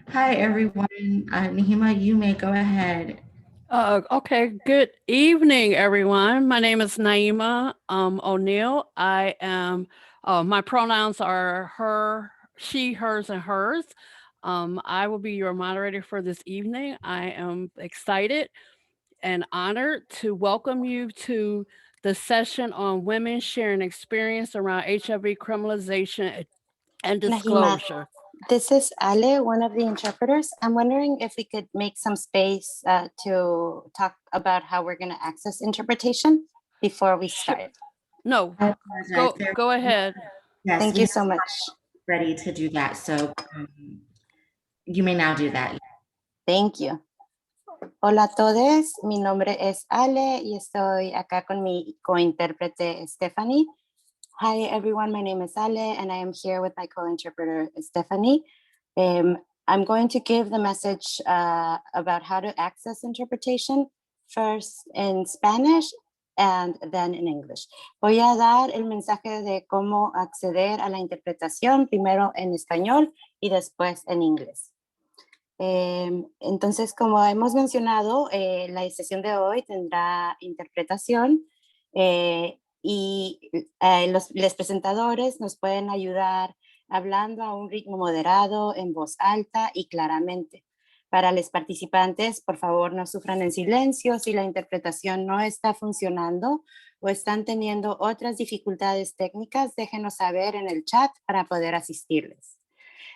Hi, everyone. Nihima, you may go ahead. Okay, good evening, everyone. My name is Naima O'Neill. My pronouns are her, she, hers, and hers. I will be your moderator for this evening. I am excited and honored to welcome you to the session on women sharing experience around HIV criminalization and Nahima, disclosure. this is Ale, one of the interpreters. I'm wondering if we could make some space to talk about how we're going to access interpretation before we Sure. start. No, I apologize. go ahead. Yes, Thank we you have so much. ready to do that. So you may now do that. Thank you. Hola a todos, mi nombre es Ale y estoy acá con mi cointérprete Stephanie. Hi everyone, my name is Ale and I am here with my co-interpreter Stephanie. I'm going to give the message about how to access interpretation first in Spanish and then in English. Voy a dar el mensaje de cómo acceder a la interpretación primero en español y después en inglés. Entonces, como hemos mencionado, la sesión de hoy tendrá interpretación y los presentadores nos pueden ayudar hablando a un ritmo moderado, en voz alta y claramente. Para los participantes, por favor, no sufran en silencio si la interpretación no está funcionando o están teniendo otras dificultades técnicas, déjenos saber en el chat para poder asistirles.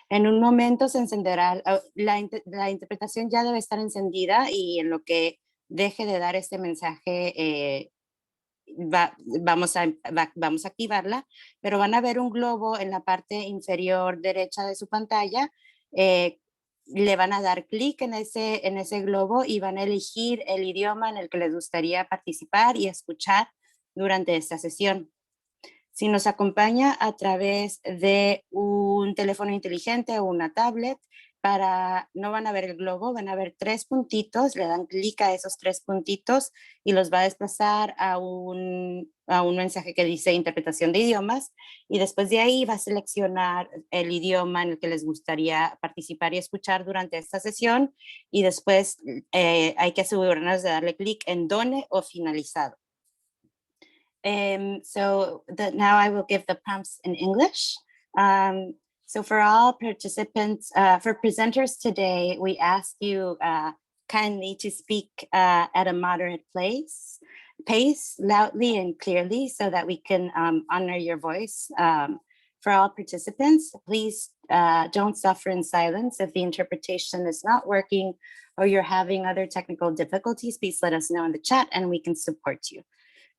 En un momento se encenderá, la interpretación ya debe estar encendida y en lo que deje de dar este mensaje vamos a activarla, pero van a ver un globo en la parte inferior derecha de su pantalla. Le van a dar clic en ese globo y van a elegir el idioma en el que les gustaría participar y escuchar durante esta sesión. Si nos acompaña a través de un teléfono inteligente o una tablet, no van a ver el globo, van a ver 3 puntitos, le dan clic a esos 3 puntitos y los va a desplazar a un mensaje que dice interpretación de idiomas y después de ahí va a seleccionar el idioma en el que les gustaría participar y escuchar durante esta sesión y después hay que asegurarnos de darle clic en done o finalizado. Now I will give the prompts in English. So for all participants, for presenters today, we ask you kindly to speak at a moderate pace, loudly and clearly so that we can honor your voice. For all participants, please don't suffer in silence. If the interpretation is not working or you're having other technical difficulties, please let us know in the chat and we can support you.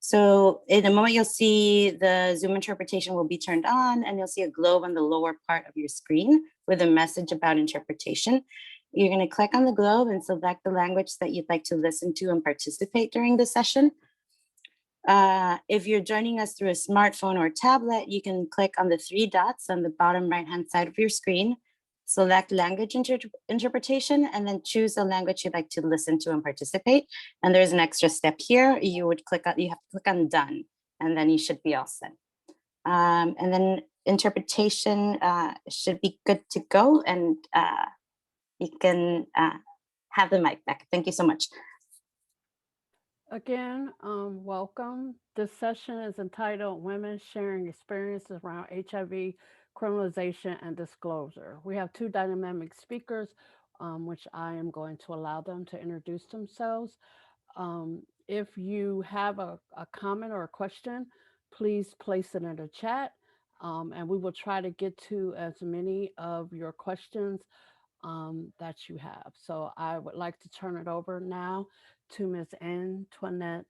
So in a moment, you'll see the Zoom interpretation will be turned on and you'll see a globe on the lower part of your screen with a message about interpretation. You're going to click on the globe and select the language that you'd like to listen to and participate during the session. If you're joining us through a smartphone or tablet, you can click on the 3 dots on the bottom right-hand side of your screen, select language interpretation, and then choose the language you'd like to listen to and participate. And there's an extra step here. You have to click on done, and then you should be all set. And then interpretation should be good to go, and you can have the mic back. Thank you so much. Again, welcome. This session is entitled Women Sharing Experiences Around HIV Criminalization and Disclosure. We have 2 dynamic speakers, which I am going to allow them to introduce themselves. If you have a comment or a question, please place it in the chat, and we will try to get to as many of your questions that you have. So I would like to turn it over now to Ms. Antoinette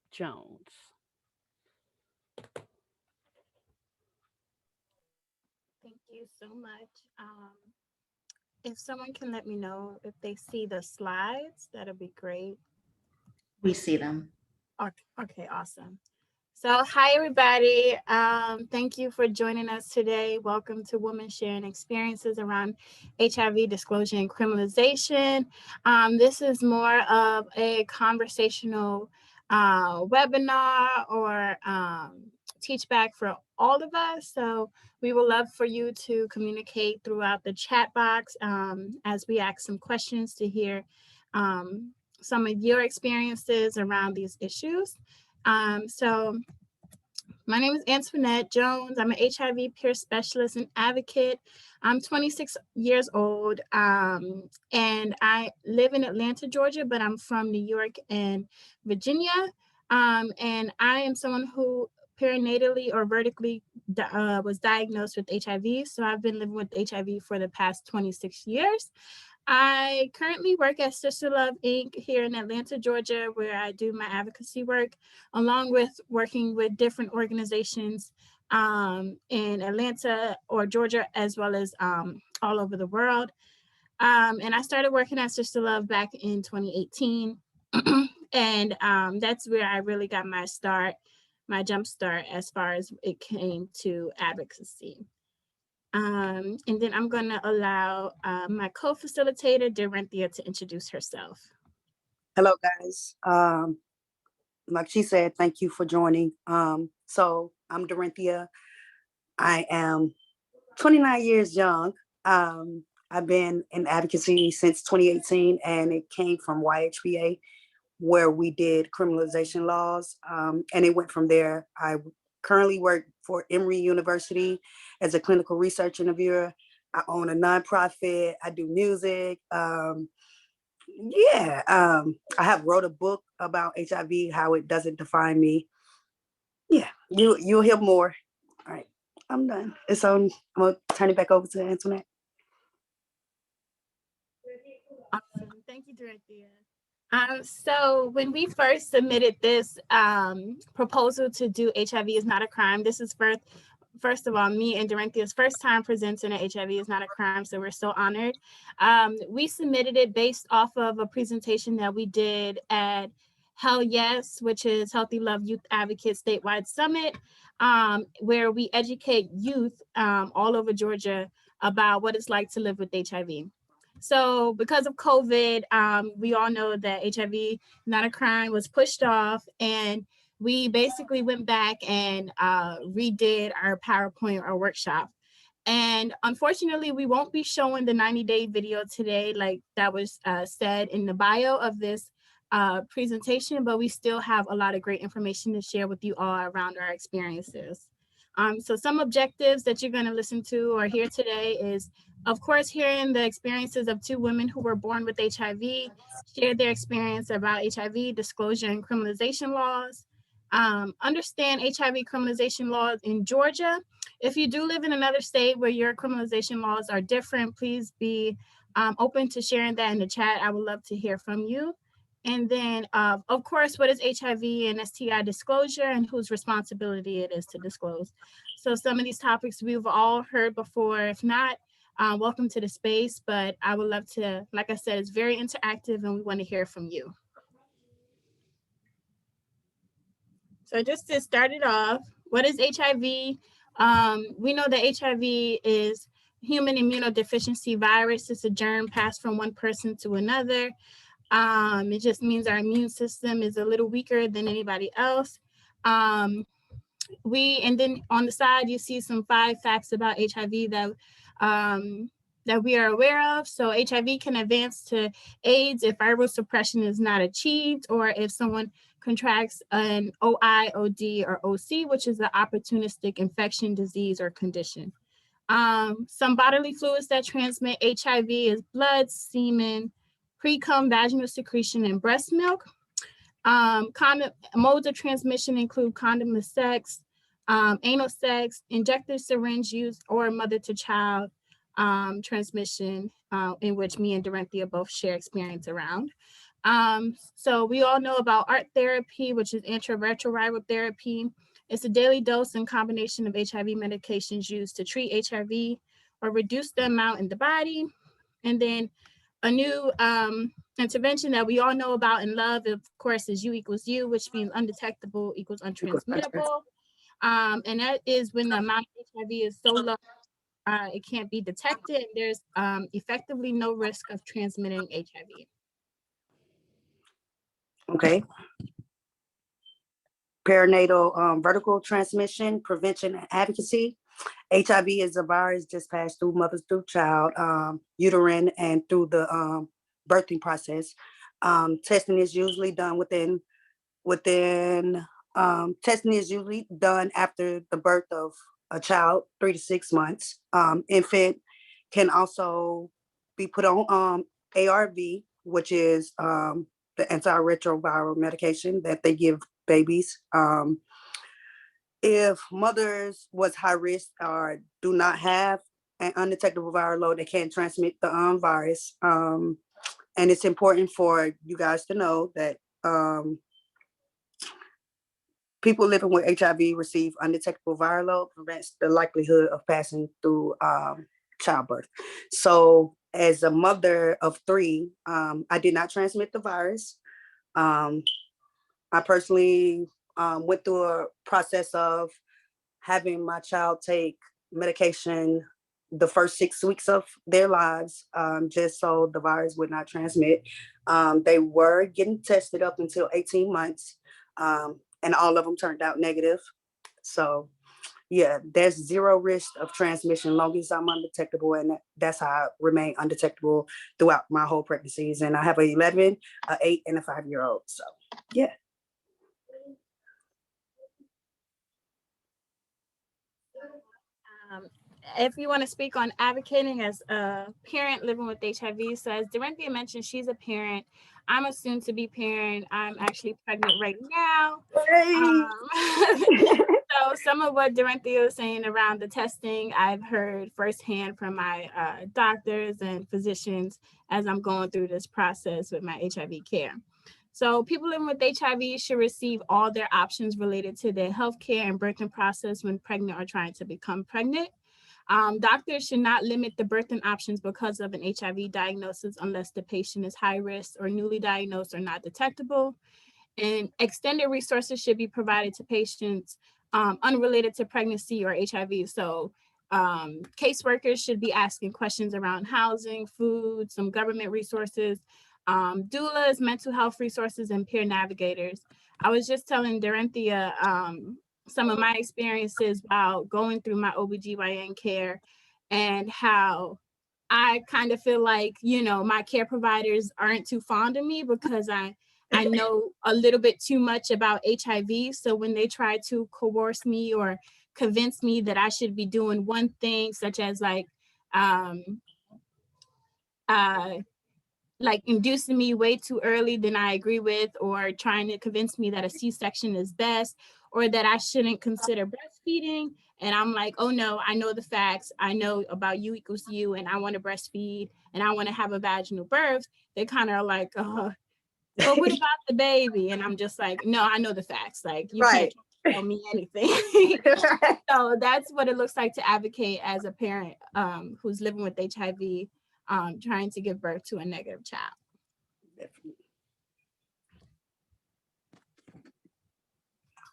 Jones. Thank you so much. If someone can let me know if they see the slides, that'll be great. We see them. Okay, awesome. So hi, everybody. Thank you for joining us today. Welcome to Women Sharing Experiences Around HIV Disclosure and Criminalization. This is more of a conversational webinar or teach back for all of us. So we would love for you to communicate throughout the chat box as we ask some questions to hear some of your experiences around these issues. So my name is Antoinette Jones. I'm an HIV peer specialist and advocate. I'm 26 years old and I live in Atlanta, Georgia, but I'm from New York and Virginia. And I am someone who perinatally or vertically was diagnosed with HIV. So I've been living with HIV for the past 26 years. I currently work at Sisterlove Inc. here in Atlanta, Georgia, where I do my advocacy work, along with working with different organizations in Atlanta or Georgia, as well as all over the world. And I started working at Sisterlove back in 2018. And that's where I really got my start, my jump start as far as it came to advocacy. And then I'm going to allow my co-facilitator, Dorinthia, to introduce herself. Hello, guys. Like she said, thank you for joining. So I'm Dorinthia. I am 29 years young. I've been in advocacy since 2018, and it came from YHBA, where we did criminalization laws, and it went from there. I currently work for Emory University as a clinical research interviewer. I own a nonprofit. I do music. I have wrote a book about HIV, how it doesn't define me. Yeah, you'll hear more. All right, I'm done. It's on. I'm gonna turn it back over to Antoinette. Awesome. Thank you, Dorinthia. So when we first submitted this proposal to do HIV is not a crime, this is first of all, me and Dorinthia's first time presenting an HIV is not a crime, so we're so honored. We submitted it based off of a presentation that we did at Hell Yes, which is Healthy Love Youth Advocate Statewide Summit, where we educate youth all over Georgia about what it's like to live with HIV. So because of COVID, we all know that HIV, not a crime, was pushed off, and we basically went back and redid our PowerPoint, our workshop. And unfortunately, we won't be showing the 90-day video today, like that was said in the bio of this presentation, but we still have a lot of great information to share with you all around our experiences. So some objectives that you're going to listen to or hear today is, of course, hearing the experiences of two women who were born with HIV, share their experience about HIV, disclosure, and criminalization laws, understand HIV criminalization laws in Georgia. If you do live in another state where your criminalization laws are different, please be open to sharing that in the chat. I would love to hear from you. And then, of course, what is HIV and STI disclosure and whose responsibility it is to disclose. So some of these topics we've all heard before. If not, welcome to the space, but I would love to, like I said, it's very interactive and we want to hear from you. So just to start it off, what is HIV? We know that HIV is human immunodeficiency virus. It's a germ passed from one person to another. It just means our immune system is a little weaker than anybody else. And then on the side, you see some 5 facts about HIV that we are aware of. So HIV can advance to AIDS if viral suppression is not achieved, or if someone contracts an OI, OD, or OC, which is an opportunistic infection, disease, or condition. Some bodily fluids that transmit HIV is blood, semen, pre-cum vaginal secretion, and breast milk. Modes of transmission include condomless sex, anal sex, injector syringe use, or mother-to-child transmission, in which me and Dorinthia both share experience around. So we all know about art therapy, which is antiretroviral therapy. It's a daily dose and combination of HIV medications used to treat HIV or reduce the amount in the body. And then a new intervention that we all know about and love, of course, is U equals U, which means undetectable equals untransmittable. And that is when the amount of HIV is so low, it can't be detected. And there's effectively no risk of transmitting HIV. Okay. perinatal vertical transmission, prevention, and advocacy. HIV is a virus just passed through mother through child, uterine, and through the birthing process. Testing is usually done testing is usually done after the birth of a child, 3 to 6 months. Infant can also be put on ARV, which is the antiretroviral medication that they give babies. If mothers was high risk or do not have an undetectable viral load, they can't transmit the virus. And it's important for you guys to know that people living with HIV receive undetectable viral load prevents the likelihood of passing through childbirth. So as a mother of 3, I did not transmit the virus. I personally went through a process of having my child take medication the first 6 weeks of their lives, just so the virus would not transmit. They were getting tested up until 18 months, and all of them turned out negative. So yeah, there's 0 risk of transmission long as I'm undetectable, and that's how I remain undetectable throughout my whole pregnancies. And I have an 11, an 8, and a 5-year-old. So yeah. If you want to speak on advocating as a parent living with HIV, so as Dorinthia mentioned, she's a parent. I'm a soon-to-be parent. I'm actually pregnant right now. So some of what Dorinthia was saying around the testing, I've heard firsthand from my doctors and physicians as I'm going through this process with my HIV care. So people living with HIV should receive all their options related to their healthcare and birthing process when pregnant or trying to become pregnant. Doctors should not limit the birthing options because of an HIV diagnosis unless the patient is high risk or newly diagnosed or not detectable. And extended resources should be provided to patients unrelated to pregnancy or HIV. So caseworkers should be asking questions around housing, food, some government resources, doulas, mental health resources, and peer navigators. I was just telling Dorinthia some of my experiences while going through my OBGYN care and how I kind of feel like, my care providers aren't too fond of me because I know a little bit too much about HIV. So when they try to coerce me or convince me that I should be doing one thing, such as like inducing me way too early than I agree with, or trying to convince me that a C-section is best, or that I shouldn't consider breastfeeding. And I'm like, oh no, I know the facts. I know about U equals U, and I want to breastfeed and I want to have a vaginal birth. They kind of are like, but what about the baby? And I'm just like, no, I know the facts. Like, you can't tell me anything. So that's what it looks like to advocate as a parent who's living with HIV, trying to give birth to a negative child. Definitely.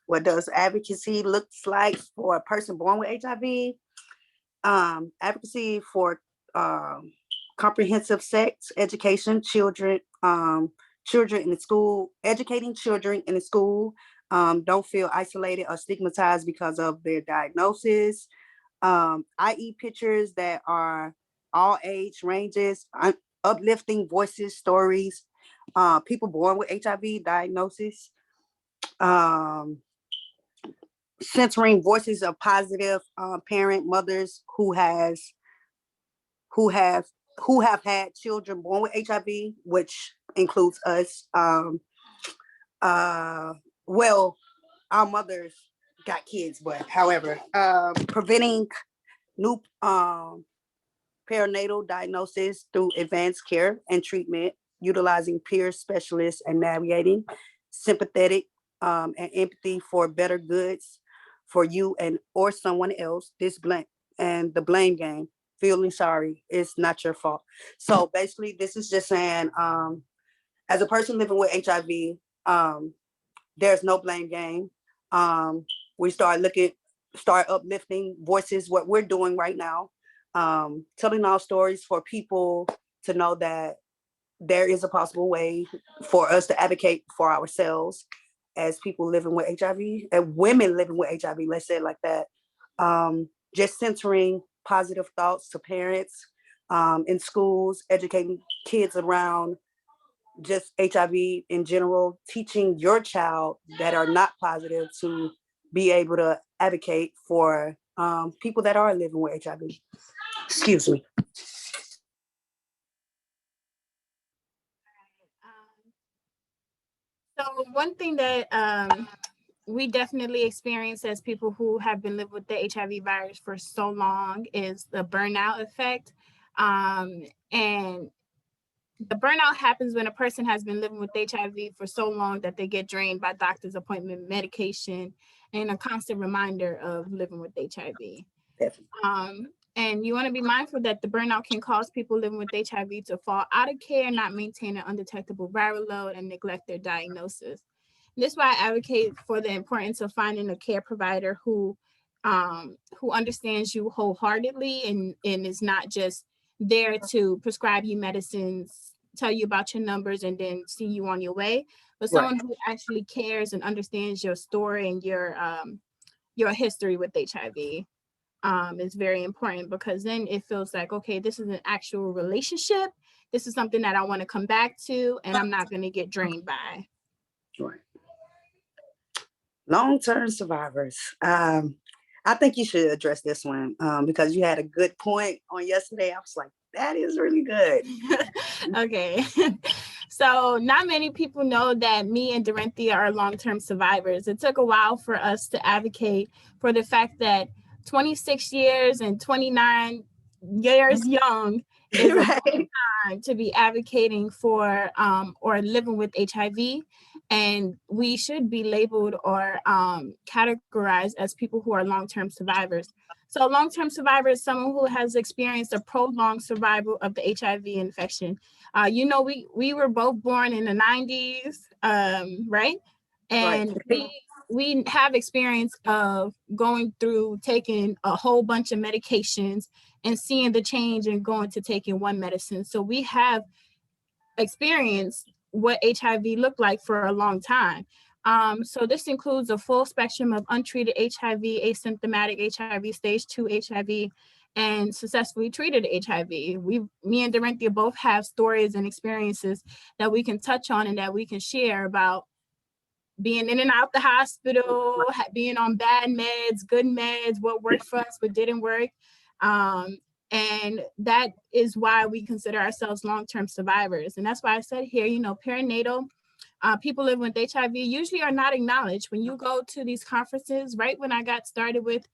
What does advocacy looks like for a person born with HIV? Advocacy for comprehensive sex education, children in the school, educating children in the school, don't feel isolated or stigmatized because of their diagnosis. IE pictures that are all age ranges, uplifting voices, stories, people born with HIV diagnosis, centering voices of positive parent mothers who have had children born with HIV, which includes us. Well, our mothers got kids, but however, preventing new perinatal diagnosis through advanced care and treatment, utilizing peer specialists and navigating sympathetic and empathy for better goods for you and or someone else. The blame game, feeling sorry, it's not your fault. So basically, this is just saying, as a person living with HIV, there's no blame game. We start uplifting voices, what we're doing right now, telling our stories for people to know that there is a possible way for us to advocate for ourselves as people living with HIV and women living with HIV, let's say it like that. Just centering positive thoughts to parents in schools, educating kids around just HIV in general, teaching your child that are not positive to be able to advocate for people that are living with HIV. Excuse me. So one thing that we definitely experience as people who have been living with the HIV virus for so long is the burnout effect. And the burnout happens when a person has been living with HIV for so long that they get drained by doctor's appointment, medication, and a constant reminder of living with HIV. And you want to be mindful that the burnout can cause people living with HIV to fall out of care, not maintain an undetectable viral load, and neglect their diagnosis. And this is why I advocate for the importance of finding a care provider who understands you wholeheartedly and is not just there to prescribe you medicines, tell you about your numbers, and then see you on your way, but someone who actually cares and understands your story and your history with HIV. Is very important, because then it feels like, okay, this is an actual relationship. This is something that I want to come back to, and I'm not going to get drained by. Right. Long-term survivors. I think you should address this one because you had a good point on yesterday. I was like, that is really good. Okay. So not many people know that me and Dorinthia are long-term survivors. It took a while for us to advocate for the fact that 26 years and 29 years young is a long time to be advocating for or living with HIV. And we should be labeled or categorized as people who are long-term survivors. So long-term survivor is someone who has experienced a prolonged survival of the HIV infection. We were both born in the 90s, right? And we have experience of going through taking a whole bunch of medications and seeing the change and going to taking one medicine. So we have experienced what HIV looked like for a long time. So this includes a full spectrum of untreated HIV, asymptomatic HIV, stage 2 HIV, and successfully treated HIV. Me and Dorinthia both have stories and experiences that we can touch on and that we can share about being in and out the hospital, being on bad meds, good meds, what worked for us, what didn't work. And that is why we consider ourselves long-term survivors. And that's why I said here, perinatal people living with HIV usually are not acknowledged. When you go to these conferences, right when I got started with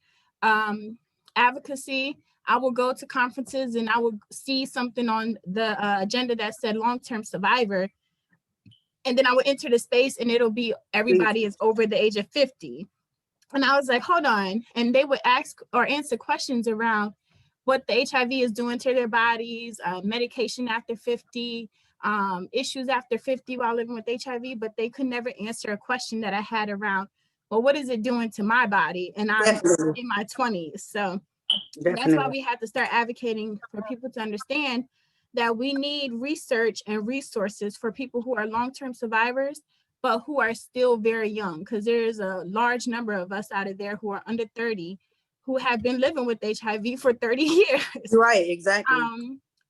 advocacy, I will go to conferences and I will see something on the agenda that said long-term survivor. And then I would enter the space and it'll be everybody is over the age of 50. And I was like, hold on. And they would ask or answer questions around what the HIV is doing to their bodies, medication after 50, issues after 50 while living with HIV, but they could never answer a question that I had around, well, what is it doing to my body? And I'm in my 20s. So that's why we had to start advocating for people to understand that we need research and resources for people who are long-term survivors, but who are still very young, because there's a large number of us out of there who are under 30 who have been living with HIV for 30 years. Right, exactly.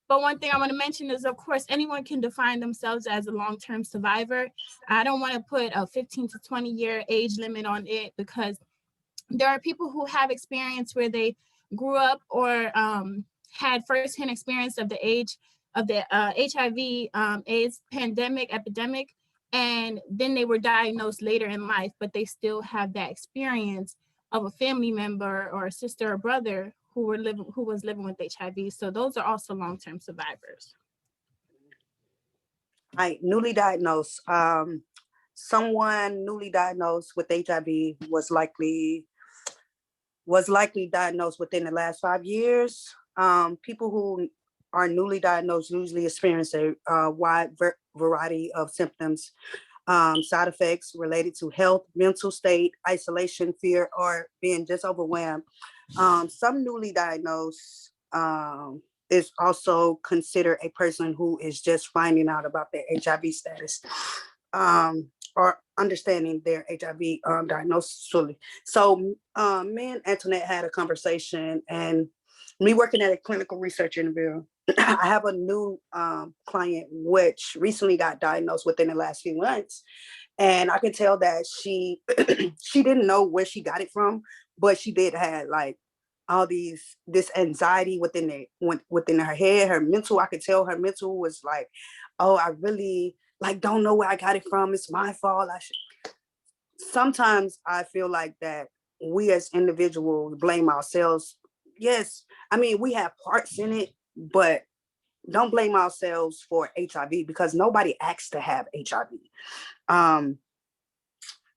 But one thing I want to mention is, of course, anyone can define themselves as a long-term survivor. I don't want to put a 15 to 20 year age limit on it, because there are people who have experience where they grew up or had firsthand experience of the HIV AIDS pandemic, epidemic, and then they were diagnosed later in life, but they still have that experience of a family member or a sister or brother who was living with HIV. So those are also long-term survivors. Newly diagnosed. Someone newly diagnosed with HIV was likely diagnosed within the last 5 years. People who are newly diagnosed usually experience a wide variety of symptoms, side effects related to health, mental state, isolation, fear, or being just overwhelmed. Some newly diagnosed is also considered a person who is just finding out about their HIV status. or understanding their HIV diagnosis fully. So me and Antoinette had a conversation, and me working at a clinical research interview, I have a new client which recently got diagnosed within the last few months. And I can tell that she she didn't know where she got it from, but she did have like all this anxiety within her head, her mental. I could tell her mental was like, oh, I really like don't know where I got it from. It's my fault. Sometimes I feel like that we as individuals blame ourselves. Yes, I mean we have parts in it, but don't blame ourselves for HIV because nobody asked to have HIV.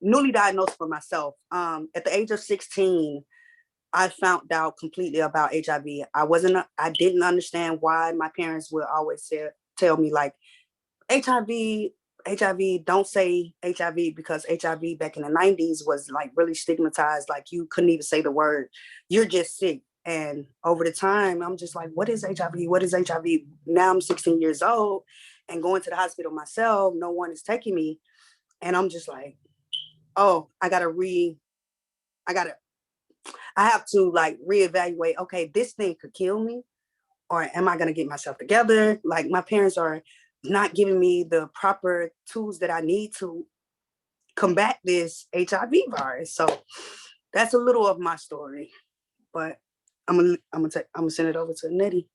Newly diagnosed for myself. At the age of 16, I found out completely about HIV. I didn't understand why my parents would always tell me like, HIV, don't say HIV, because HIV back in the 90s was like really stigmatized. Like you couldn't even say the word, you're just sick. And over the time, I'm just like, what is HIV? What is HIV? Now I'm 16 years old and going to the hospital myself. No one is taking me. And I'm just like, oh, I have to like reevaluate, okay, this thing could kill me, or am I going to get myself together? Like my parents are not giving me the proper tools that I need to combat this HIV virus. So that's a little of my story, but I'm gonna send it over to Nettie.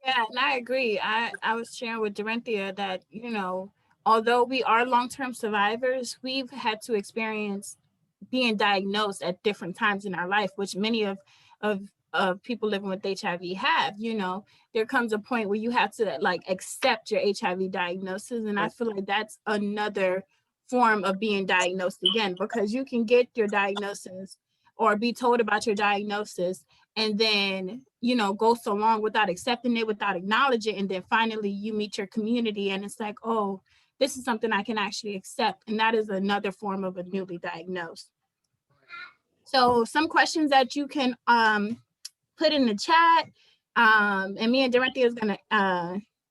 Yeah, and I agree. I was sharing with Dorinthia that, you know, although we are long-term survivors, we've had to experience being diagnosed at different times in our life, which many of people living with HIV have. You know, there comes a point where you have to like accept your HIV diagnosis, and I feel like that's another form of being diagnosed again, because you can get your diagnosis or be told about your diagnosis and then, you know, go so long without accepting it, without acknowledging it, and then finally you meet your community and it's like, oh, this is something I can actually accept, and that is another form of a newly diagnosed. So some questions that you can put in the chat, and me and Dorinthia is gonna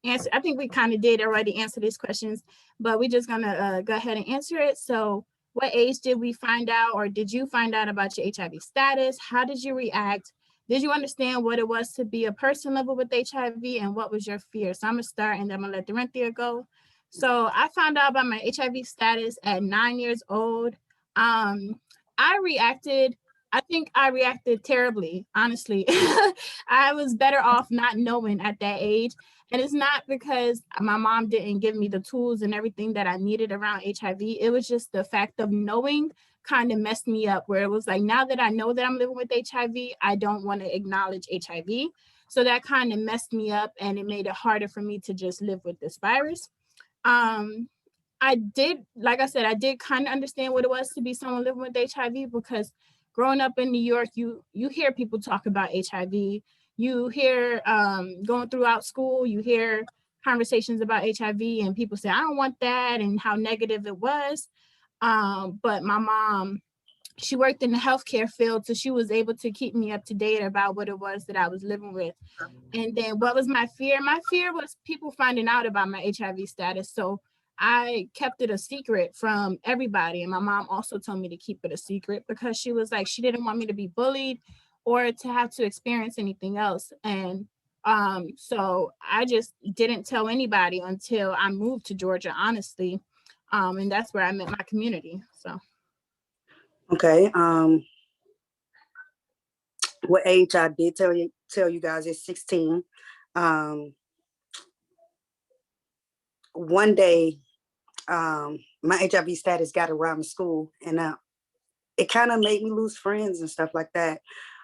answer. I think we kind of did already answer these questions, but we're just gonna go ahead and answer it. So what age did we find out, or did you find out about your HIV status? How did you react? Did you understand what it was to be a person living with HIV, and what was your fear? So I'm gonna start and then I'm gonna let Dorinthia go. So I found out about my HIV status at 9 years old. I think I reacted terribly, honestly. I was better off not knowing at that age. And it's not because my mom didn't give me the tools and everything that I needed around HIV. It was just the fact of knowing kind of messed me up, where it was like, now that I know that I'm living with HIV, I don't want to acknowledge HIV. So that kind of messed me up, and it made it harder for me to just live with this virus. I did, like I said, I did kind of understand what it was to be someone living with HIV, because growing up in New York, you hear people talk about HIV. You hear going throughout school, you hear conversations about HIV, and people say, I don't want that, and how negative it was. But my mom, she worked in the healthcare field, so she was able to keep me up to date about what it was that I was living with. And then what was my fear? My fear was people finding out about my HIV status. So I kept it a secret from everybody. And my mom also told me to keep it a secret, because she was like, she didn't want me to be bullied or to have to experience anything else. And so I just didn't tell anybody until I moved to Georgia, honestly. And that's where I met my community. So. Okay. What age I did tell you guys is 16. One day, my HIV status got around the school, and it kind of made me lose friends and stuff like that.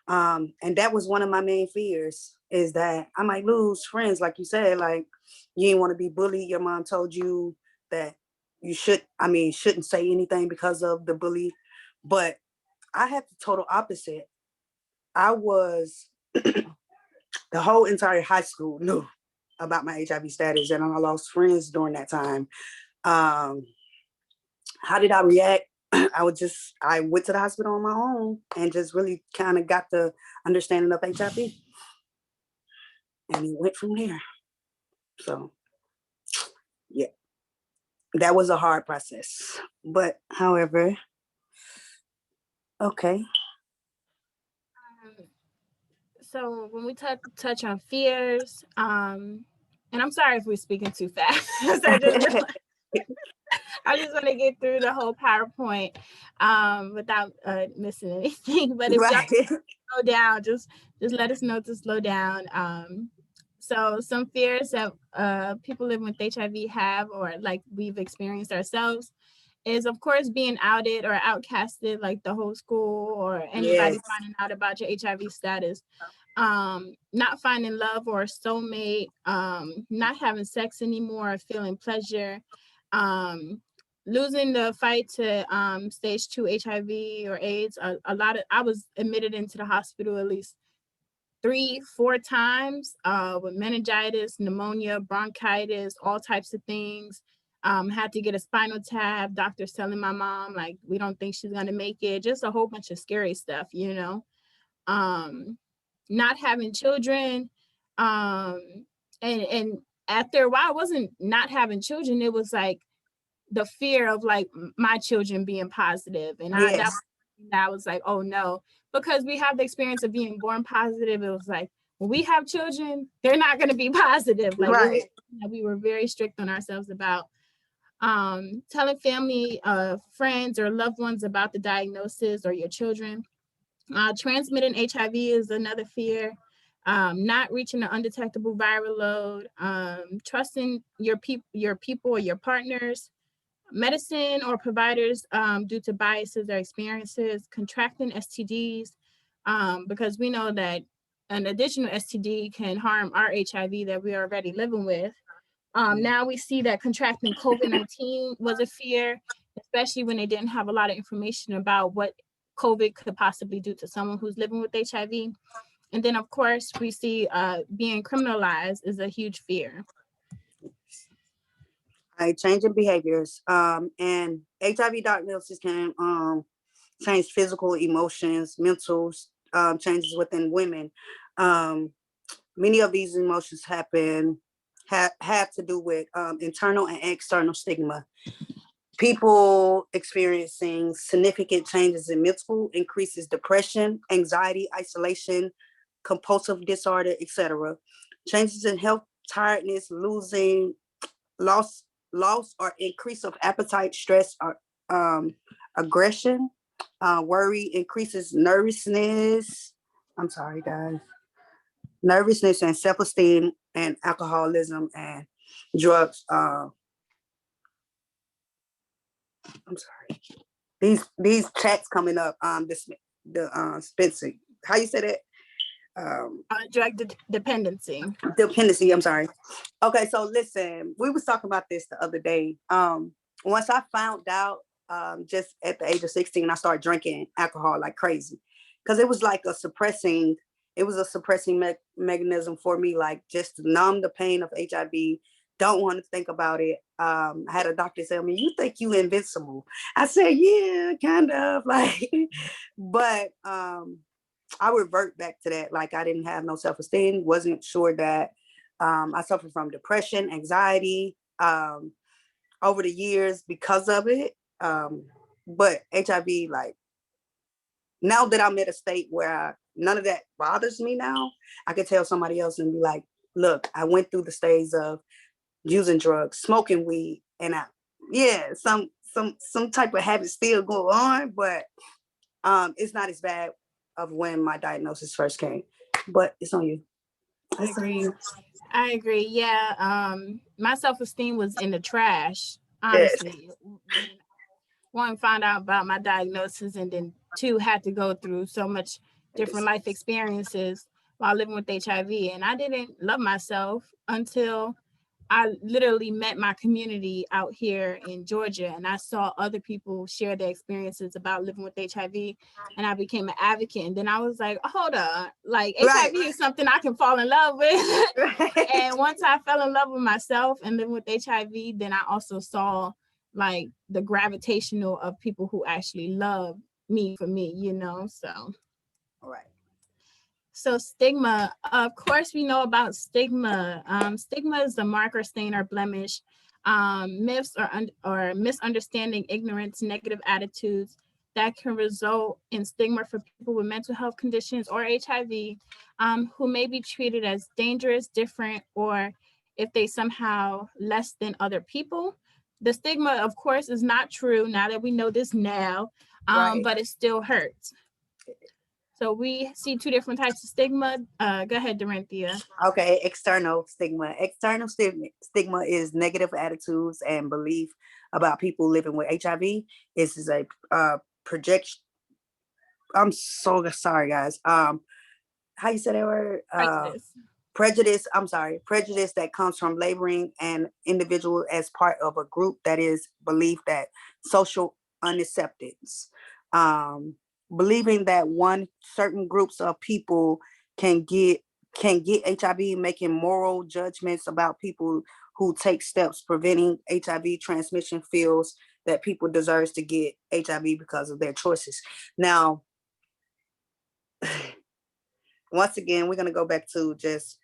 And that was one of my main fears, is that I might lose friends. Like you said, like you didn't want to be bullied. Your mom told you that you shouldn't say anything because of the bully. But I had the total opposite. I was, the whole entire high school knew about my HIV status, and I lost friends during that time. How did I react? I went to the hospital on my own and just really kind of got the understanding of HIV, and it went from there. So, yeah. that was a hard process. But however, okay. So when we touch on fears, and I'm sorry if we're speaking too fast. I just want to get through the whole PowerPoint without missing anything. But if y'all slow down, just let us know to slow down. So some fears that people living with HIV have, or like we've experienced ourselves, is of course being outed or outcasted, like the whole school or anybody finding out about your HIV status. Not finding love or a soulmate, not having sex anymore, feeling pleasure, losing the fight to stage 2 HIV or AIDS. I was admitted into the hospital at least 3-4 times with meningitis, pneumonia, bronchitis, all types of things. Had to get a spinal tap. Doctors telling my mom, like, we don't think she's gonna make it. Just a whole bunch of scary stuff, you know. Not having children. And after a while, it wasn't not having children. It was like the fear of like my children being positive. And I was like, oh no, because we have the experience of being born positive. It was like, when we have children, they're not going to be positive. Like we were very strict on ourselves about telling family, friends or loved ones about the diagnosis or your children. Transmitting HIV is another fear. Not reaching an undetectable viral load. Trusting your people or your partners. Medicine or providers due to biases or experiences. Contracting STDs, because we know that an additional STD can harm our HIV that we're already living with. Now we see that contracting COVID-19 was a fear, especially when they didn't have a lot of information about what COVID could possibly do to someone who's living with HIV. And then, of course, we see being criminalized is a huge fear. Changing behaviors. And HIV diagnosis can change physical, emotions, mental changes within women. Many of these emotions have to do with internal and external stigma. People experiencing significant changes in mental increases depression, anxiety, isolation, compulsive disorder, etc. Changes in health, tiredness, loss or increase of appetite, stress, or aggression, worry, increases nervousness. I'm sorry, guys. Nervousness and self-esteem, and alcoholism and drugs. I'm sorry. These chats coming up. Spencer. How you say that? Drug dependency. Dependency. I'm sorry. Okay, so listen, we was talking about this the other day. Once I found out, just at the age of 16, I started drinking alcohol like crazy, because it was like a suppressing mechanism for me, like just to numb the pain of HIV. Don't want to think about it. I had a doctor tell me, "You think you invincible?" I said, "Yeah, kind of." Like, but I revert back to that. Like, I didn't have no self-esteem. Wasn't sure that I suffered from depression, anxiety over the years because of it. But HIV, like, now that I'm at a state where none of that bothers me now, I could tell somebody else and be like, "Look, I went through the stage of using drugs, smoking weed, and some type of habits still go on, but it's not as bad of when my diagnosis first came." But it's on you. I agree. Yeah. My self-esteem was in the trash, honestly. Yes. One, found out about my diagnosis, and then two, had to go through so much different life experiences while living with HIV. And I didn't love myself until I literally met my community out here in Georgia, and I saw other people share their experiences about living with HIV, and I became an advocate. And then I was like, hold on, like HIV is something I can fall in love with. And once I fell in love with myself and living with HIV, then I also saw like the gravitational of people who actually love me for me, you know, so. All right. So stigma, of course, we know about stigma. Stigma is a marker, stain, or blemish myths or misunderstanding, ignorance, negative attitudes that can result in stigma for people with mental health conditions or HIV, who may be treated as dangerous, different, or if they somehow less than other people. The stigma, of course, is not true now that we know this now, Right. but it still hurts. So we see two different types of stigma. Go ahead, Dorinthia. Okay, external stigma. External stigma is negative attitudes and belief about people living with HIV. This is a projection. I'm so sorry, guys. How you say that word? Prejudice. Prejudice. I'm sorry. Prejudice that comes from labeling an individual as part of a group that is believed that social unacceptance. Believing that one certain groups of people can get HIV, making moral judgments about people who take steps preventing HIV transmission, feels that people deserve to get HIV because of their choices. Now, once again, we're going to go back to just,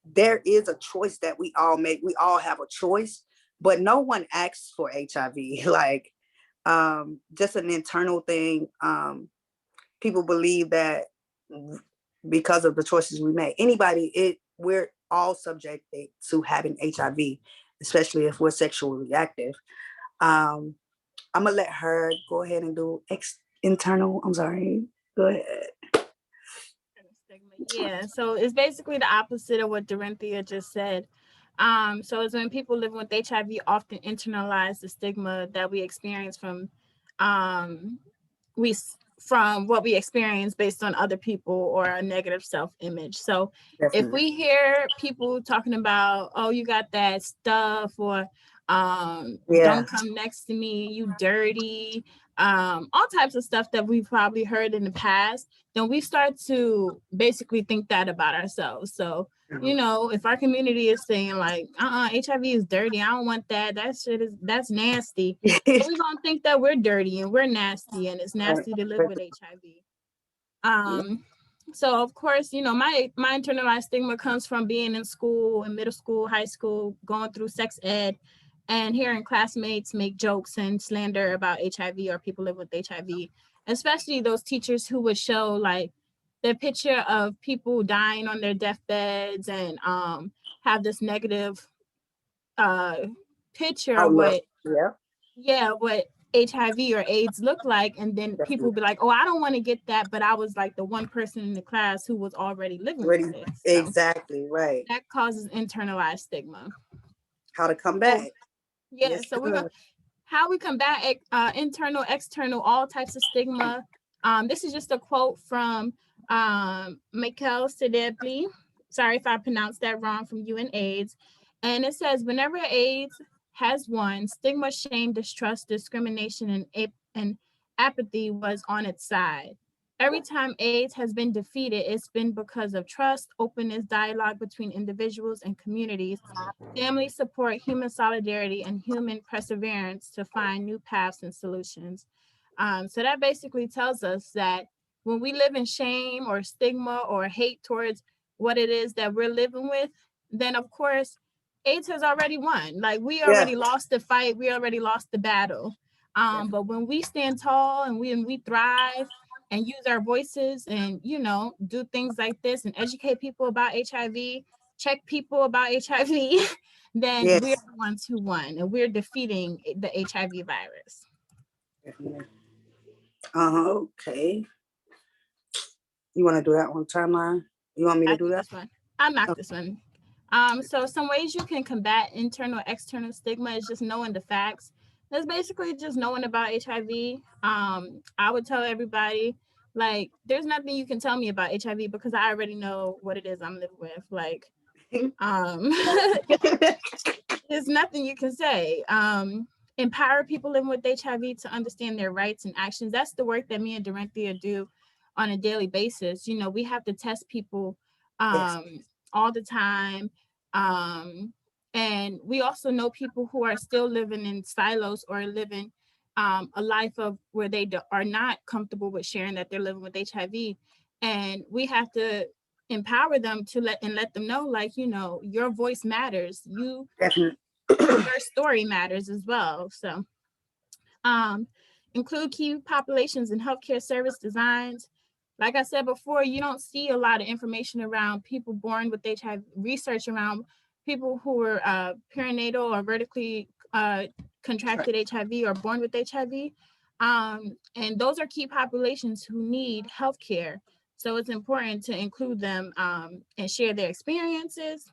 there is a choice that we all make. We all have a choice, but no one asks for HIV. Like, just an internal thing. People believe that because of the choices we make, we're all subjected to having HIV, especially if we're sexually active. I'm gonna let her go ahead and do internal. I'm sorry. Go ahead. Yeah, so it's basically the opposite of what Dorinthia just said. So it's when people living with HIV often internalize the stigma that we experience from what we experience based on other people or a negative self-image. So Definitely. if we hear people talking about, oh, you got that stuff, or don't come next to me, you dirty, all types of stuff that we've probably heard in the past, then we start to basically think that about ourselves. So, you know, if our community is saying like, HIV is dirty, I don't want that, that's nasty. So we're gonna think that we're dirty and we're nasty and it's nasty to live with HIV. So of course, you know, my internalized stigma comes from being in school, in middle school, high school, going through sex ed, and hearing classmates make jokes and slander about HIV or people living with HIV, especially those teachers who would show like the picture of people dying on their deathbeds and have this negative picture of what HIV or AIDS look like, and then people be like, oh, I don't want to get that, but I was like the one person in the class who was already living with it. So exactly right. that causes internalized stigma. How to come back. So we're gonna how we combat internal, external, all types of stigma. This is just a quote from Michael Sedebli. Sorry if I pronounced that wrong, from UNAIDS. And it says, whenever AIDS has won, stigma, shame, distrust, discrimination, and apathy was on its side. Every time AIDS has been defeated, it's been because of trust, openness, dialogue between individuals and communities, family support, human solidarity, and human perseverance to find new paths and solutions. So that basically tells us that when we live in shame or stigma or hate towards what it is that we're living with, then of course, AIDS has already won. Like, we already lost the fight, we already lost the battle. But when we stand tall and we thrive and use our voices and, you know, do things like this and educate people about HIV, check people about HIV, then we're the ones who won and we're defeating the HIV virus. Okay. You want to do that one timeline? You want me to do that? This one. I knocked this one. So some ways you can combat internal, external stigma is just knowing the facts. That's basically just knowing about HIV. I would tell everybody, like, there's nothing you can tell me about HIV because I already know what it is I'm living with. Like, there's nothing you can say. Empower people living with HIV to understand their rights and actions. That's the work that me and Dorinthia do on a daily basis. You know, we have to test people all the time. And we also know people who are still living in silos or living a life of where they are not comfortable with sharing that they're living with HIV. And we have to empower them to let them know, like, you know, your voice matters. You your story matters as well. So include key populations in healthcare service designs. Like I said before, you don't see a lot of information around people born with HIV, research around people who were perinatal or vertically contracted HIV or born with HIV. And those are key populations who need healthcare. So it's important to include them and share their experiences,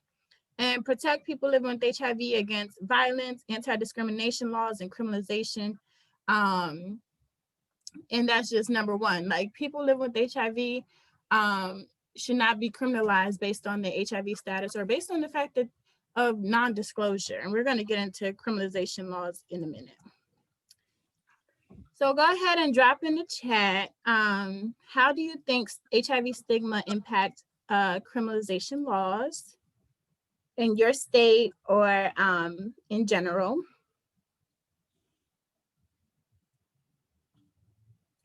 and protect people living with HIV against violence, anti-discrimination laws, and criminalization. And that's just number one. Like, people living with HIV should not be criminalized based on their HIV status or based on the fact that of non-disclosure. And we're going to get into criminalization laws in a minute. So go ahead and drop in the chat. How do you think HIV stigma impacts criminalization laws in your state or in general?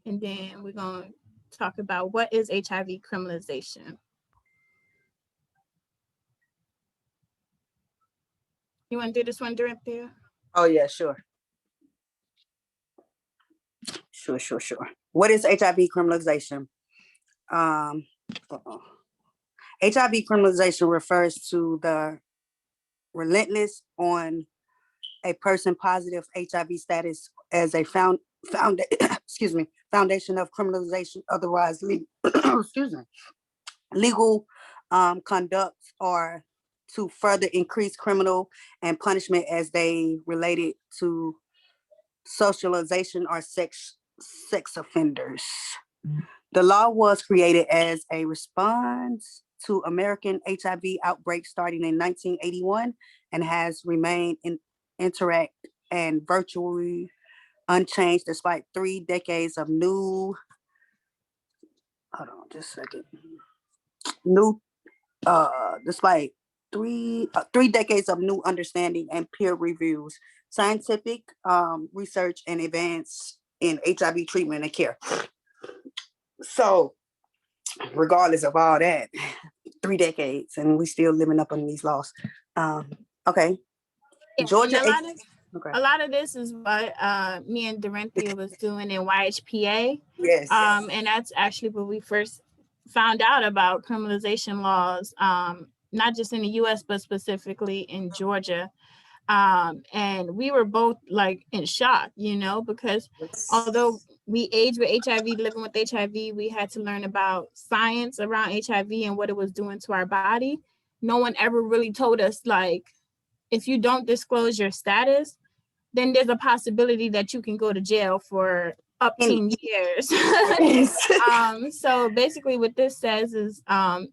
And then we're going to talk about what is HIV criminalization. You want to do this one, Dorinthia? Oh yeah, sure. Sure. What is HIV criminalization? HIV criminalization refers to the relentless on a person positive HIV status as a foundation of criminalization, otherwise legal conduct, or to further increase criminal and punishment as they related to socialization or sex offenders. The law was created as a response to American HIV outbreak starting in 1981 and has remained interact and virtually unchanged despite 3 decades of new, despite three decades of new understanding and peer reviews, scientific research, and advance in HIV treatment and care. So regardless of all that, 3 decades and we still living up on these laws. Okay. Yeah, Georgia. A lot of this is what me and Dorinthia was doing in YHPA. Yes. And that's actually what we first found out about criminalization laws, not just in the US, but specifically in Georgia. And we were both like in shock, you know, because although we aged with HIV, living with HIV, we had to learn about science around HIV and what it was doing to our body. No one ever really told us, like, if you don't disclose your status, then there's a possibility that you can go to jail for up 10 years. So basically what this says is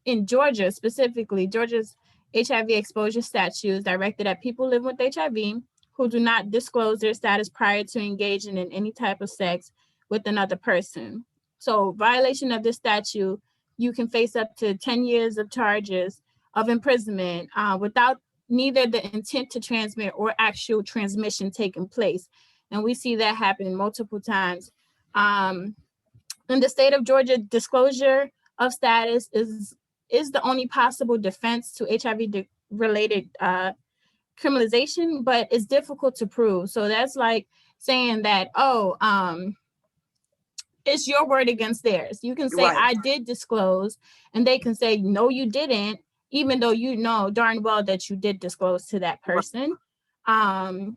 in Georgia specifically, Georgia's HIV exposure statute is directed at people living with HIV who do not disclose their status prior to engaging in any type of sex with another person. So violation of this statute, you can face up to 10 years of charges of imprisonment without neither the intent to transmit or actual transmission taking place. And we see that happen multiple times. In the state of Georgia, disclosure of status is the only possible defense to HIV-related criminalization, but it's difficult to prove. So that's like saying that, it's your word against theirs. You can say, right, I did disclose, and they can say, no, you didn't, even though you know darn well that you did disclose to that person. And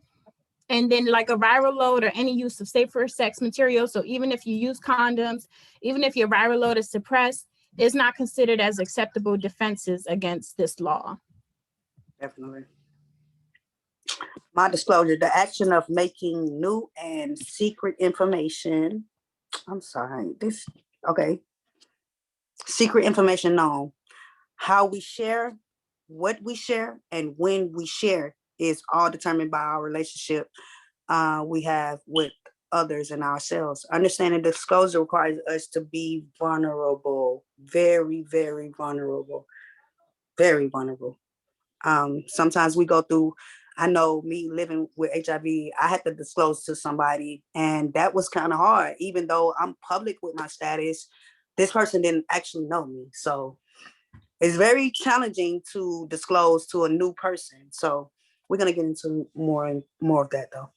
then like a viral load or any use of safer sex material. So even if you use condoms, even if your viral load is suppressed, it's not considered as acceptable defenses against this law. Definitely. My disclosure, the action of making new and secret information. Secret information known. How we share, what we share, and when we share is all determined by our relationship we have with others and ourselves. Understanding disclosure requires us to be vulnerable, very, very vulnerable, very vulnerable. Sometimes we go through, I know me living with HIV, I had to disclose to somebody, and that was kind of hard. Even though I'm public with my status, this person didn't actually know me. So it's very challenging to disclose to a new person. So we're going to get into more of that though.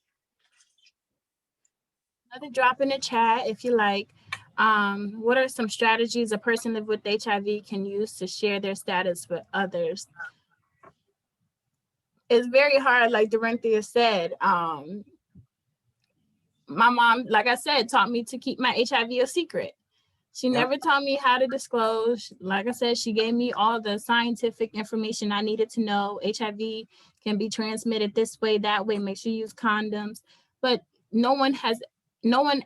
Another drop in the chat if you like. What are some strategies a person living with HIV can use to share their status with others? It's very hard, like Dorinthia said. My mom, like I said, taught me to keep my HIV a secret. She never taught me how to disclose. Like I said, she gave me all the scientific information I needed to know. HIV can be transmitted this way, that way. Make sure you use condoms. But no one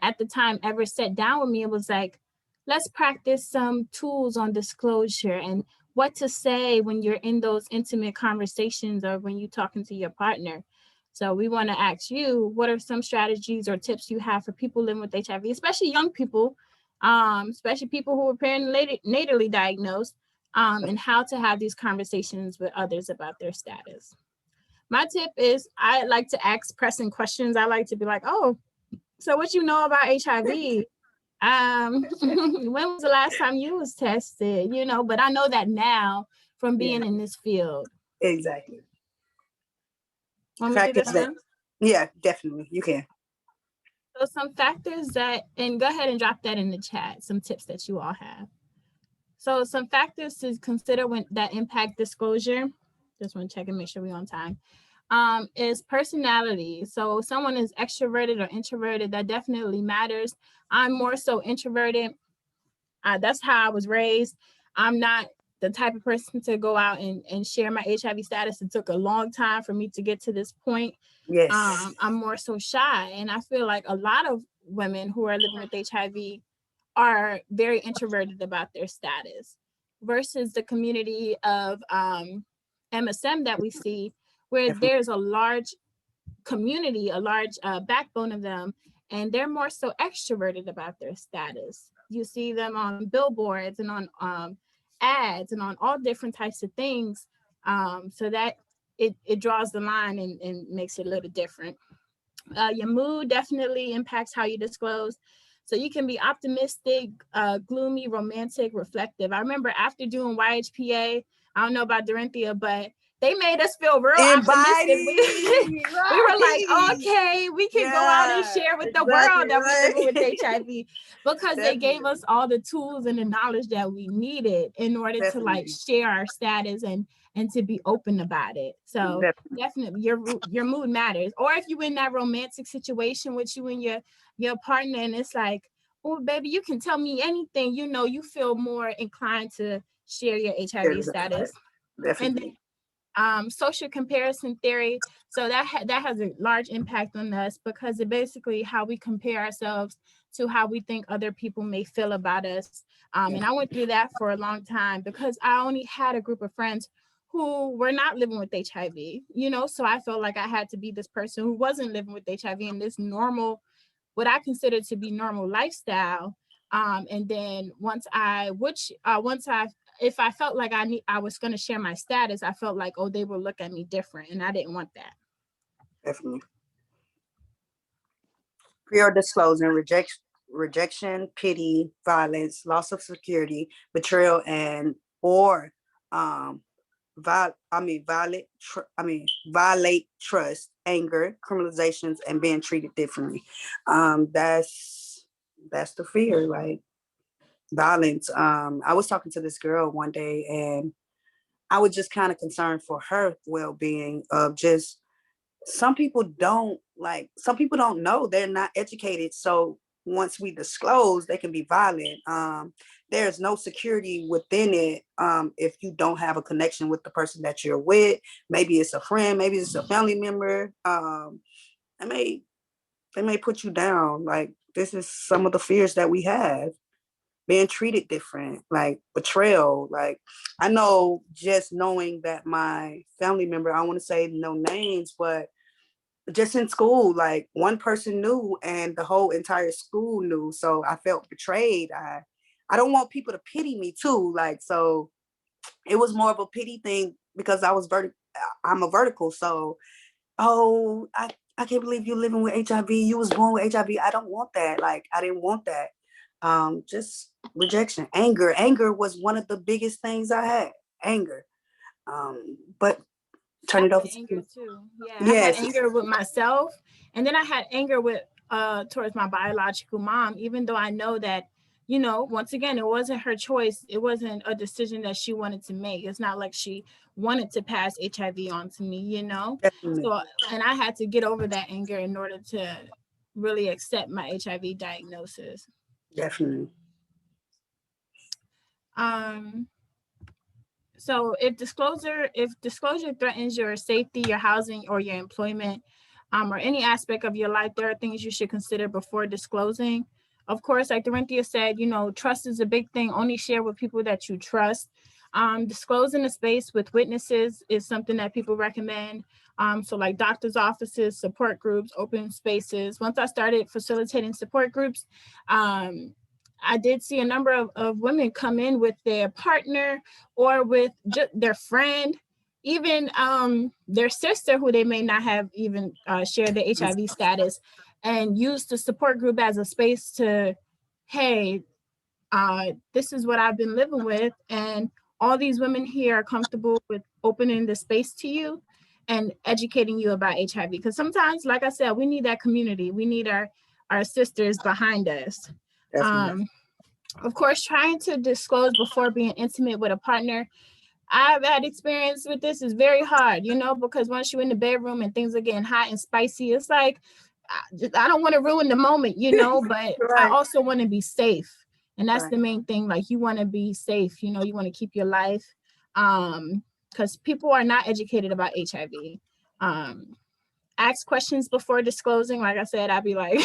at the time ever sat down with me and was like, let's practice some tools on disclosure and what to say when you're in those intimate conversations or when you're talking to your partner. So we want to ask you, what are some strategies or tips you have for people living with HIV, especially young people, especially people who are natally diagnosed, and how to have these conversations with others about their status. My tip is I like to ask pressing questions. I like to be like, oh, so what you know about HIV? When was the last time you was tested? You know, but I know that now from being in this field. Exactly. Want me to do this one? Yeah, definitely. You can. So some factors that, and go ahead and drop that in the chat, some tips that you all have. So some factors to consider when that impact disclosure, just want to check and make sure we're on time, is personality. So if someone is extroverted or introverted, that definitely matters. I'm more so introverted. That's how I was raised. I'm not the type of person to go out and share my HIV status. It took a long time for me to get to this point. Yes. I'm more so shy. And I feel like a lot of women who are living with HIV are very introverted about their status versus the community of MSM that we see, where there's a large community, a large backbone of them, and they're more so extroverted about their status. You see them on billboards and on ads and on all different types of things, so that it draws the line and makes it a little different. Your mood definitely impacts how you disclose. So you can be optimistic, gloomy, romantic, reflective. I remember after doing YHPA, I don't know about Dorinthia, but they made us feel real optimistic. We were like, okay, we can go out and share with the world that we're living with HIV, because they gave us all the tools and the knowledge that we needed in order to like share our status and to be open about it. So definitely your mood matters. Or if you're in that romantic situation with you and your partner, and it's like, oh baby, you can tell me anything, you know, you feel more inclined to share your HIV status. Definitely. And then, social comparison theory. So that has a large impact on us, because it basically how we compare ourselves to how we think other people may feel about us. And I went through that for a long time because I only had a group of friends who were not living with HIV, you know, so I felt like I had to be this person who wasn't living with HIV in this normal, what I consider to be normal lifestyle. And then if I felt like I was going to share my status, I felt like, oh, they will look at me different, and I didn't want that. Definitely. Fear of disclosing, rejection, pity, violence, loss of security, betrayal, and or violate trust, anger, criminalizations, and being treated differently. That's the fear, like violence. I was talking to this girl one day, and I was just kind of concerned for her well-being of just some people don't know, they're not educated. So once we disclose, they can be violent. There's no security within it. If you don't have a connection with the person that you're with, maybe it's a friend, maybe it's a family member. They may put you down. Like, this is some of the fears that we have. Being treated different, like betrayal. Like, I know just knowing that my family member, I want to say no names, but just in school, like one person knew and the whole entire school knew. So I felt betrayed. I don't want people to pity me too. Like, so it was more of a pity thing because I'm a vertical. So, oh, I can't believe you're living with HIV. You was born with HIV. I don't want that. Like, I didn't want that. Just rejection, anger. Anger was one of the biggest things I had. Anger. But turn it I over had to anger you. too. Yeah, I had Yes. anger with myself, and then I had anger with towards my biological mom, even though I know that, you know, once again, it wasn't her choice. It wasn't a decision that she wanted to make. It's not like she wanted to pass HIV on to me, you know. Definitely. So, and I had to get over that anger in order to really accept my HIV diagnosis. Definitely. So if disclosure threatens your safety, your housing, or your employment, or any aspect of your life, there are things you should consider before disclosing. Of course, like Dorinthia said, you know, trust is a big thing. Only share with people that you trust. Disclosing a space with witnesses is something that people recommend. So like doctors' offices, support groups, open spaces. Once I started facilitating support groups, I did see a number of women come in with their partner or with just their friend, even their sister, who they may not have even shared their HIV status, and use the support group as a space to, hey, this is what I've been living with, and all these women here are comfortable with opening the space to you and educating you about HIV. Because sometimes, like I said, we need that community. We need our sisters behind us. Definitely. Of course, trying to disclose before being intimate with a partner, I've had experience with this, is very hard, you know, because once you're in the bedroom and things are getting hot and spicy, it's like, I don't want to ruin the moment, you know, but I Right. also want to be safe. And that's Right. the main thing. Like, you want to be safe, you know, you want to keep your life. Because people are not educated about HIV. Ask questions before disclosing. Like I said, I'd be like,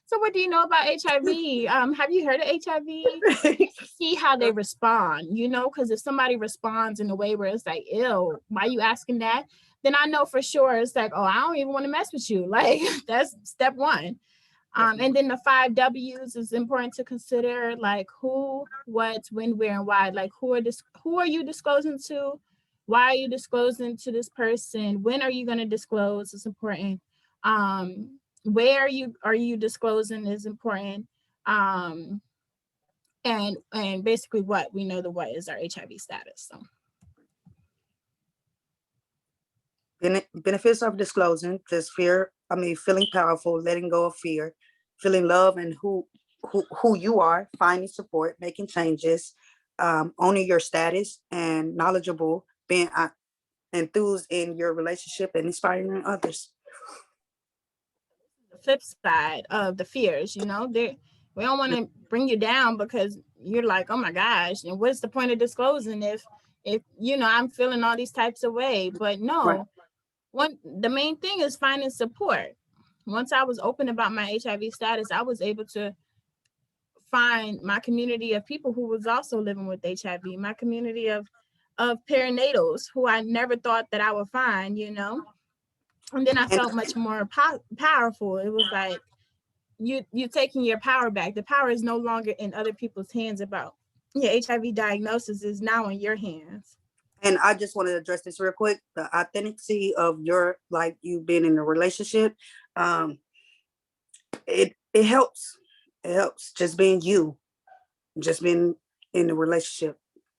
so what do you know about HIV? Have you heard of HIV? See how they respond, you know, because if somebody responds in a way where it's like, ew, why are you asking that? Then I know for sure it's like, oh, I don't even want to mess with you. Like, that's step one. And then the 5 W's is important to consider, like who, what, when, where, and why. Like, who are you disclosing to? Why are you disclosing to this person? When are you going to disclose? It's important. Where are you disclosing is important. And basically what we know, the what is our HIV status. So Benefits of disclosing: just feeling powerful, letting go of fear, feeling love and who you are, finding support, making changes, owning your status, and knowledgeable, being enthused in your relationship and inspiring others. the flip side of the fears, you know, we don't want to bring you down because you're like, oh my gosh, and what's the point of disclosing if you know I'm feeling all these types of way? But no, the main thing is finding support. Once I was open about my HIV status, I was able to find my community of people who was also living with HIV, my community of perinatals who I never thought that I would find, you know. And then I And felt much more powerful. It was like you taking your power back. The power is no longer in other people's hands about your HIV diagnosis, is now in your hands. And I just want to address this real quick: the authenticity of your, like, you being in a relationship. It helps. It helps just being you, just being in a relationship.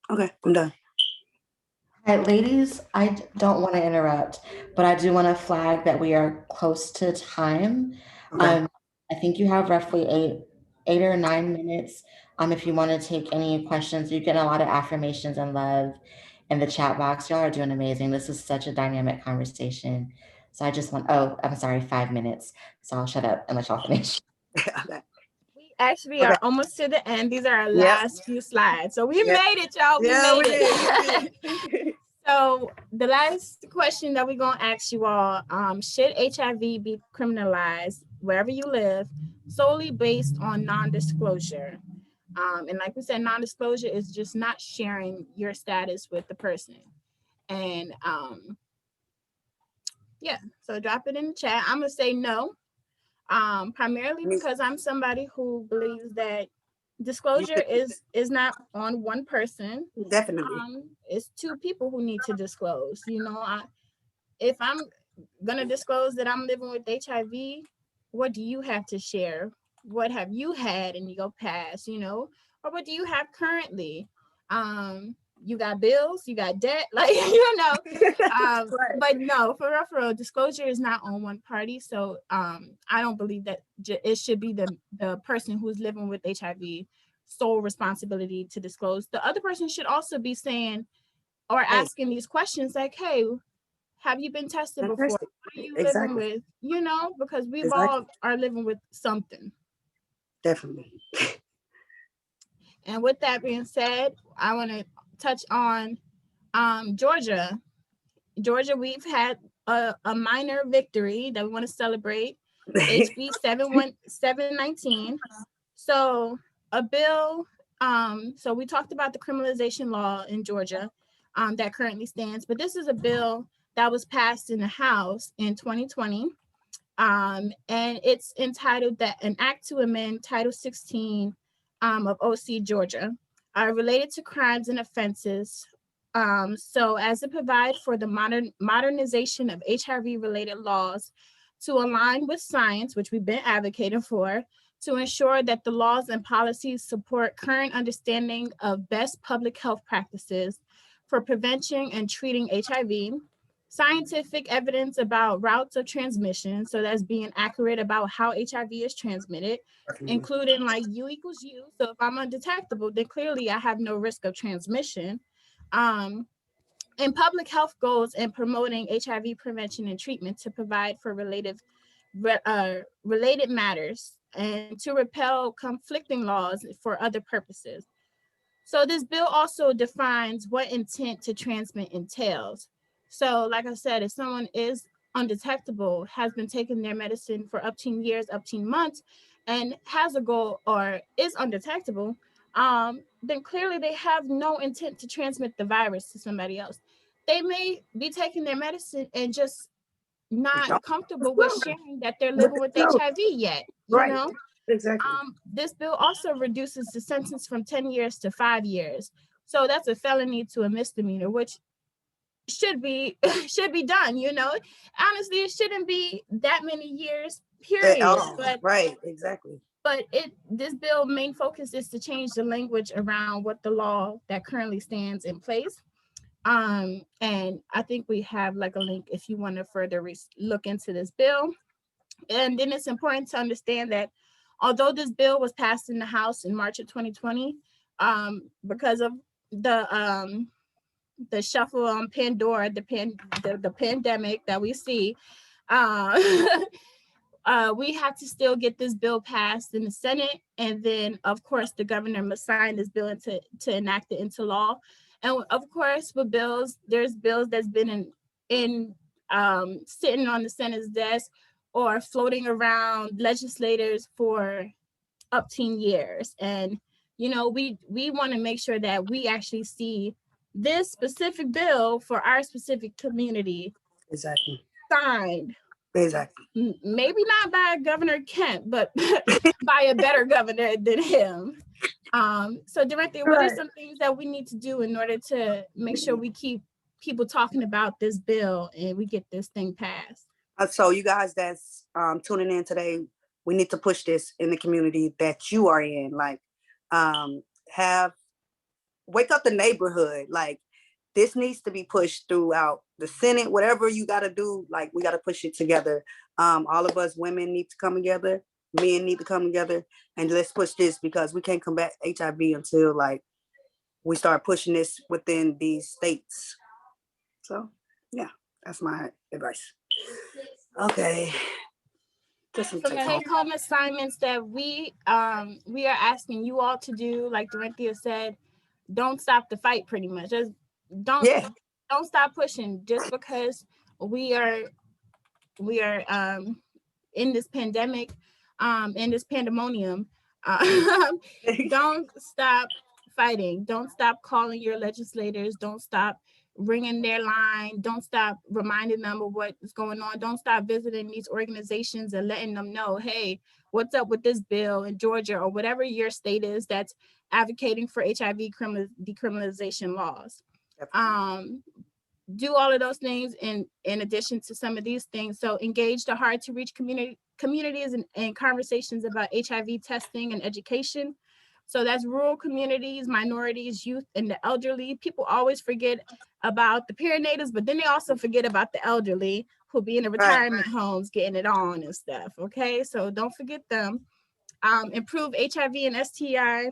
Okay, I'm done. All right, ladies, I don't want to interrupt, but I do want to flag that we are close to time. Okay. I think you have roughly eight or 9 minutes. If you want to take any questions, you get a lot of affirmations and love in the chat box. Y'all are doing amazing. This is such a dynamic conversation. So I just want, oh, I'm sorry, 5 minutes. So I'll shut up and let y'all finish. Okay. We actually Okay. are almost to the end. These are our Yep. last few slides. So we Yep. made it, y'all. We Yeah, made we it. did. So the last question that we're gonna ask you all, should HIV be criminalized wherever you live solely based on non-disclosure? And like we said, non-disclosure is just not sharing your status with the person. And yeah, so drop it in the chat. I'm gonna say no, primarily because I'm somebody who believes that disclosure is not on one person. Definitely. It's two people who need to disclose. You know, if I'm gonna disclose that I'm living with HIV, what do you have to share? What have you had in your past, you know, or what do you have currently? you got bills, you got debt, like, you know. Right. But no, for real, disclosure is not on one party. So I don't believe that it should be the person who's living with HIV sole responsibility to disclose. The other person should also be saying or asking these questions like, hey, have you been tested before? What are you living with? You know, because we all are living with something. Definitely. And with that being said, I want to touch on Georgia. Georgia, we've had a minor victory that we want to celebrate, HB 719. So a bill, so we talked about the criminalization law in Georgia that currently stands, but this is a bill that was passed in the House in 2020. And it's entitled an act to amend Title 16 of OC Georgia related to crimes and offenses. So as it provides for the modernization of HIV-related laws to align with science, which we've been advocating for, to ensure that the laws and policies support current understanding of best public health practices for preventing and treating HIV, scientific evidence about routes of transmission, so that's being accurate about how HIV is transmitted, including like U equals U. So if I'm undetectable, then clearly I have no risk of transmission. And public health goals and promoting HIV prevention and treatment to provide for related matters and to repel conflicting laws for other purposes. So this bill also defines what intent to transmit entails. So like I said, if someone is undetectable, has been taking their medicine for up to years, up to months, and has a goal or is undetectable, then clearly they have no intent to transmit the virus to somebody else. They may be taking their medicine and just not comfortable with sharing that they're living with HIV yet, you know? Exactly. This bill also reduces the sentence from 10 years to 5 years. So that's a felony to a misdemeanor, which should be done, you know? Honestly, it shouldn't be that many years, period. But right, exactly. But this bill main focus is to change the language around what the law that currently stands in place. And I think we have like a link if you want to further look into this bill. And then it's important to understand that although this bill was passed in the House in March of 2020, because of the shuffle on Pandora, the pandemic that we see, we had to still get this bill passed in the Senate, and then of course the governor must sign this bill to enact it into law. And of course, with bills, there's bills that's been in sitting on the Senate's desk or floating around legislators for up to years. And you know, we want to make sure that we actually see this specific bill for our specific community signed. Exactly. Maybe not by Governor Kemp, but by a better governor than him. So Dorothy, what are some things that we need to do in order to make sure we keep people talking about this bill and we get this thing passed? So you guys that's tuning in today, we need to push this in the community that you are in. Like, wake up the neighborhood. Like, this needs to be pushed throughout the Senate, whatever you got to do. Like, we got to push it together. All of us women need to come together. Men need to come together, and let's push this, because we can't combat HIV until like we start pushing this within these states. So yeah, that's my advice. Okay. So the take-home assignments that we are asking you all to do, like Dorinthia said, don't stop the fight. Pretty much, just don't stop pushing. Just because we are in this pandemic, in this pandemonium, don't stop fighting. Don't stop calling your legislators. Don't stop ringing their line. Don't stop reminding them of what's going on. Don't stop visiting these organizations and letting them know, hey, what's up with this bill in Georgia or whatever your state is that's advocating for HIV decriminalization laws. Do all of those things in addition to some of these things. So engage the hard to reach communities and conversations about HIV testing and education So that's rural communities, minorities, youth, and the elderly. People always forget about the perinators, but then they also forget about the elderly who be in the retirement homes getting it on and stuff. Okay, so don't forget them. Improve HIV and STI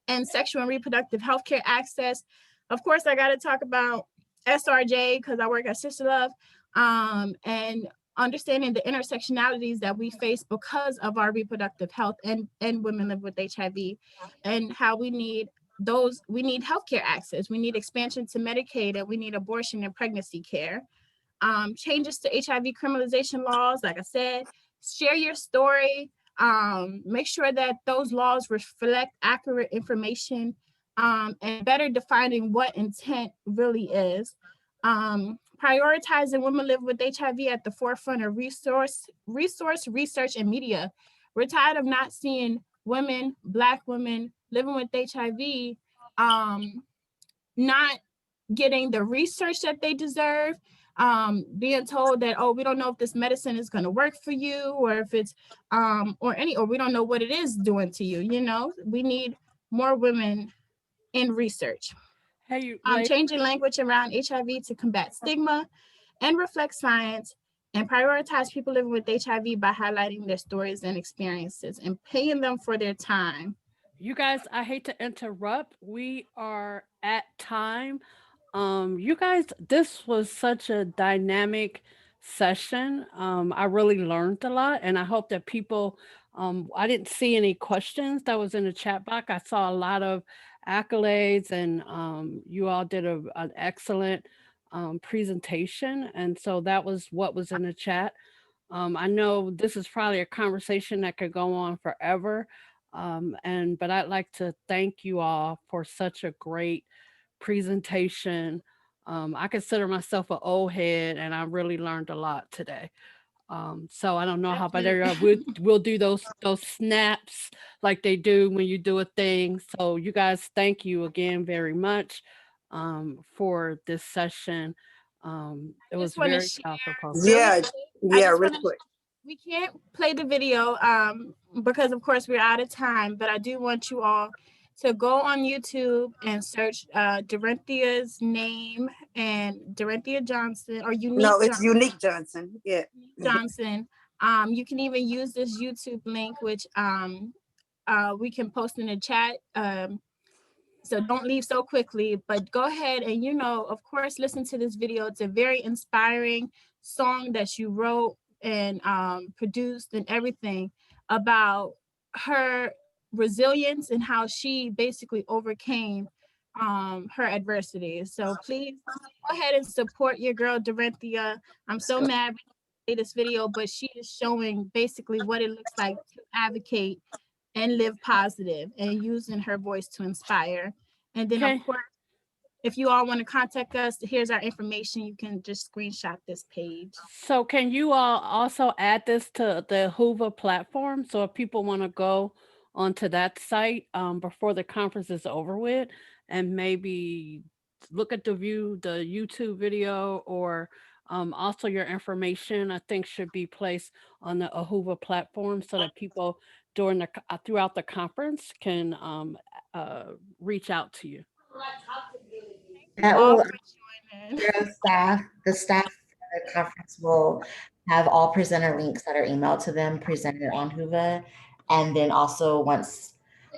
and sexual and reproductive healthcare access. Of course, I got to talk about SRJ because I work at Sisterlove, and understanding the intersectionalities that we face because of our reproductive health and women live with HIV, and how we need healthcare access. We need expansion to Medicaid, and we need abortion and pregnancy care. Changes to HIV criminalization laws, like I said, share your story. Make sure that those laws reflect accurate information, and better defining what intent really is. Prioritizing women live with HIV at the forefront of research, and media. We're tired of not seeing women, Black women living with HIV, not getting the research that they deserve, being told that, oh, we don't know if this medicine is going to work for you, or if it's, or we don't know what it is doing to you. You know, we need more women in research. Hey, changing language around HIV to combat stigma and reflect science, and prioritize people living with HIV by highlighting their stories and experiences and paying them for their time. you guys, I hate to interrupt. We are at time. You guys, this was such a dynamic session. I really learned a lot, and I hope that people, I didn't see any questions that was in the chat box. I saw a lot of accolades, and you all did an excellent presentation. And so that was what was in the chat. I know this is probably a conversation that could go on forever. But I'd like to thank you all for such a great presentation. I consider myself an old head, and I really learned a lot today. So I don't know how, but we'll do those snaps like they do when you do a thing. So you guys, thank you again very much for this session. It was very powerful. Yeah, really quick. We can't play the video because of course we're out of time, but I do want you all to go on YouTube and search Dorinthia's name and Dorinthia Johnson, or Unique. No, it's Johnson. Unique Johnson. Yeah. Johnson. You can even use this YouTube link, which we can post in the chat. So don't leave so quickly, but go ahead and, you know, of course, listen to this video. It's a very inspiring song that you wrote and produced and everything about her resilience and how she basically overcame her adversity. So please go ahead and support your girl, Dorinthia. I'm so mad we this video, but she is showing basically what it looks like to advocate and live positive, and using her voice to inspire. And then of course, if you all want to contact us, here's our information. You can just screenshot this page. So can you all also add this to the Hoover platform? So if people want to go onto that site before the conference is over with, and maybe look at the YouTube video, or also your information, I think, should be placed on the Hoover platform so that people throughout the conference can reach out to you. The staff at the conference will have all presenter links that are emailed to them presented on Hoover. And then also once